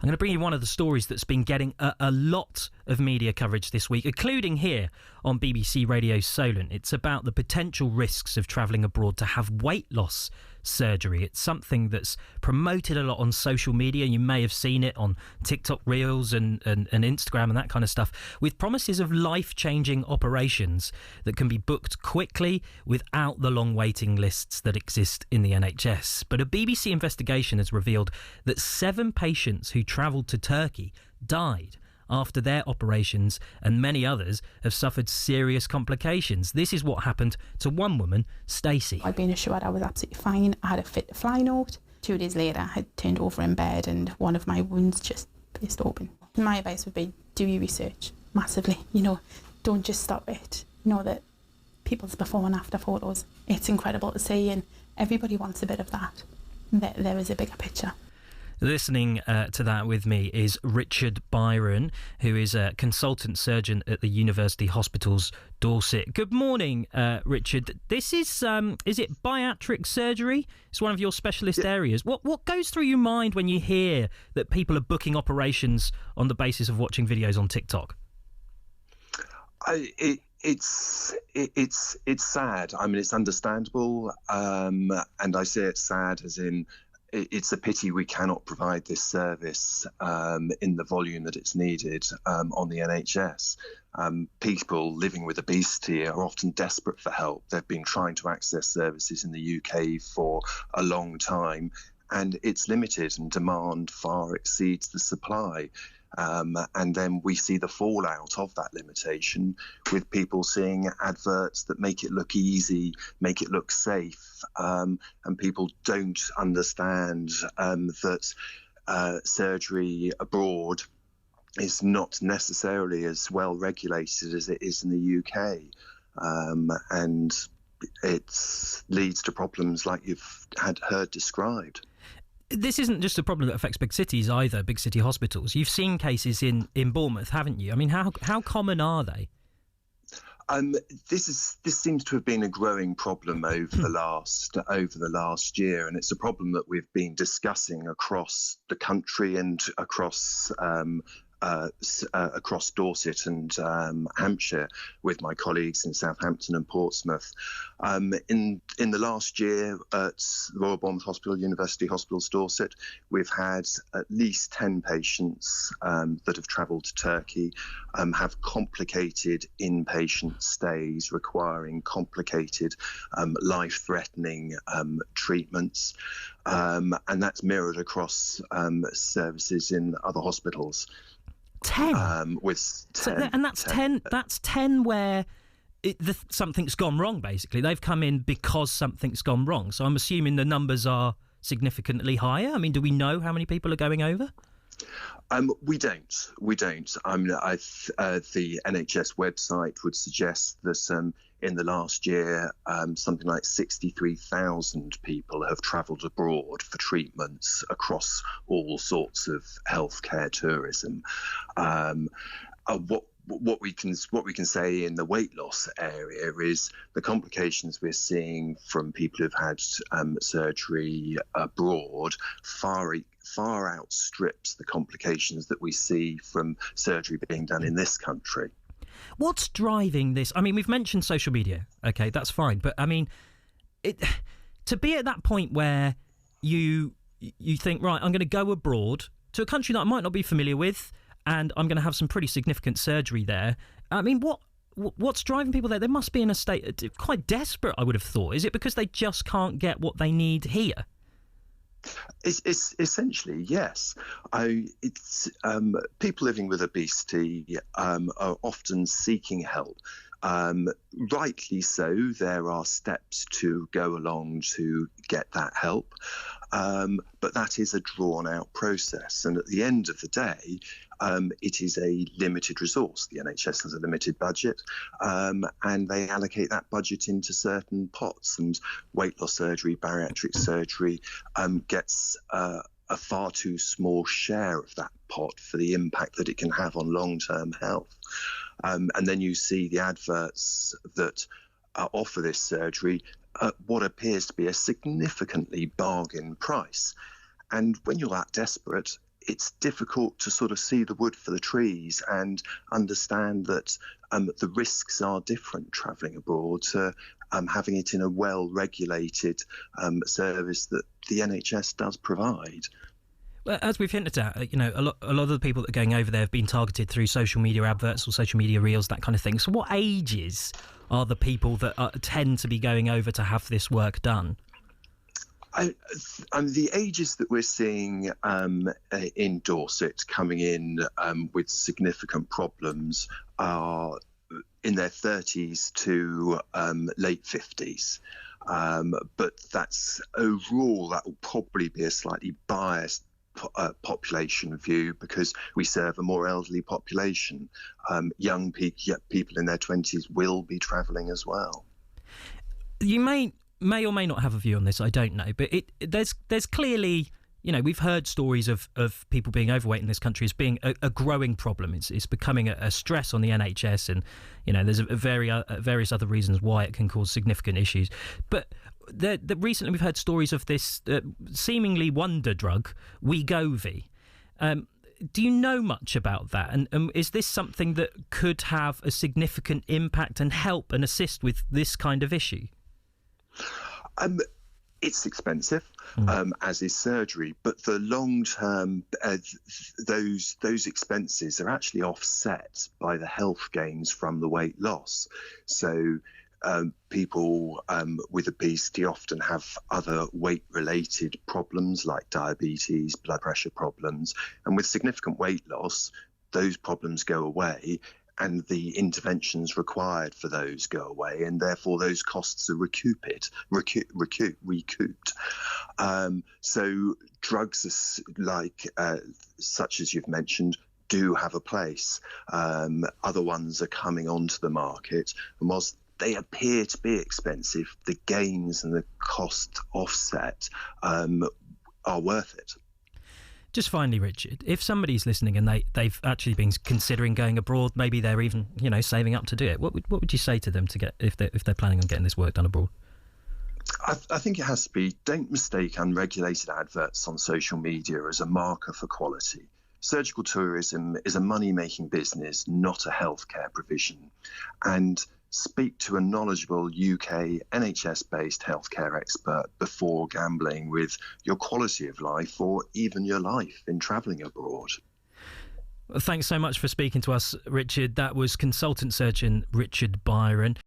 I'm going to bring you one of the stories that's been getting a lot of media coverage this week, including here on BBC Radio Solent. It's about the potential risks of travelling abroad to have weight loss surgery. It's something that's promoted a lot on social media. You may have seen it on TikTok Reels and Instagram and that kind of stuff, with promises of life-changing operations that can be booked quickly without the long waiting lists that exist in the NHS. But a BBC investigation has revealed that 7 patients who travelled to Turkey died after their operations, and many others have suffered serious complications. This is what happened to one woman, Stacey. I'd been assured I was absolutely fine. I had a fit to fly note. 2 days later, I had turned over in bed and one of my wounds just burst open. My advice would be, do your research massively. Don't just stop it. Know that people's before and after photos, it's incredible to see, and everybody wants a bit of that. There is a bigger picture. Listening to that with me is Richard Byrom, who is a consultant surgeon at the University Hospitals Dorset. Good morning, Richard. This is it bariatric surgery? It's one of your specialist areas. What goes through your mind when you hear that people are booking operations on the basis of watching videos on TikTok? It's sad. I mean, it's understandable, and I say it's sad as in it's a pity we cannot provide this service in the volume that it's needed on the NHS. People living with obesity are often desperate for help. They've been trying to access services in the UK for a long time, and it's limited, and demand far exceeds the supply. And then we see the fallout of that limitation with people seeing adverts that make it look easy, make it look safe, and people don't understand that surgery abroad is not necessarily as well regulated as it is in the UK, and it leads to problems like you've heard described. This isn't just a problem that affects big cities either, big city hospitals. You've seen cases in Bournemouth, haven't you? I mean, how common are they? This seems to have been a growing problem over the last year, and it's a problem that we've been discussing across the country and across Dorset and Hampshire with my colleagues in Southampton and Portsmouth. In the last year at the Royal Bournemouth Hospital, University Hospitals Dorset, we've had at least 10 patients that have travelled to Turkey, have complicated inpatient stays requiring complicated, life-threatening treatments, and that's mirrored across services in other hospitals. 10? With 10. So and that's 10. That's 10 where something's gone wrong, basically. They've come in because something's gone wrong. So I'm assuming the numbers are significantly higher. I mean, do we know how many people are going over? We don't. I mean, the NHS website would suggest that in the last year, something like 63,000 people have travelled abroad for treatments across all sorts of healthcare tourism. What we can say in the weight loss area is the complications we're seeing from people who've had surgery abroad far outstrips the complications that we see from surgery being done in this country. What's driving this? I mean, we've mentioned social media. Okay, that's fine. But I mean, to be at that point where you think, right, I'm going to go abroad to a country that I might not be familiar with, and I'm going to have some pretty significant surgery there. I mean, what's driving people there? They must be in a state quite desperate, I would have thought. Is it because they just can't get what they need here? It's essentially, yes. People living with obesity are often seeking help. Rightly so, there are steps to go along to get that help, but that is a drawn-out process. And at the end of the day, it is a limited resource. The NHS has a limited budget, and they allocate that budget into certain pots. And weight loss surgery, bariatric surgery gets a far too small share of that pot for the impact that it can have on long-term health. And then you see the adverts that offer this surgery at what appears to be a significantly bargain price. And when you're that desperate, it's difficult to sort of see the wood for the trees and understand that the risks are different travelling abroad to having it in a well-regulated service that the NHS does provide. Well, as we've hinted at, a lot of the people that are going over there have been targeted through social media adverts or social media reels, that kind of thing. So what ages are the people that tend to be going over to have this work done? The ages that we're seeing in Dorset coming in with significant problems are in their 30s to late 50s. But that's overall, that will probably be a slightly biased population view because we serve a more elderly population. Young people in their 20s will be travelling as well. You may or may not have a view on this, I don't know, but there's clearly, we've heard stories of people being overweight in this country as being a growing problem. It's becoming a stress on the NHS, and there's various other reasons why it can cause significant issues. But recently we've heard stories of this seemingly wonder drug, Wegovy. Do you know much about that? And is this something that could have a significant impact and help and assist with this kind of issue? It's expensive, as is surgery, but the long-term, those expenses are actually offset by the health gains from the weight loss. So people with obesity often have other weight-related problems like diabetes, blood pressure problems, and with significant weight loss, those problems go away. And the interventions required for those go away, and therefore those costs are recouped. So drugs such as you've mentioned do have a place. Other ones are coming onto the market, and whilst they appear to be expensive, the gains and the cost offset are worth it. Just finally, Richard, if somebody's listening and they've actually been considering going abroad, maybe they're even saving up to do it, what would you say to them to get if they're planning on getting this work done abroad? I think it has to be, don't mistake unregulated adverts on social media as a marker for quality. Surgical tourism is a money-making business, not a healthcare provision. And speak to a knowledgeable UK NHS-based healthcare expert before gambling with your quality of life or even your life in travelling abroad. Well, thanks so much for speaking to us, Richard. That was consultant surgeon Richard Byrom.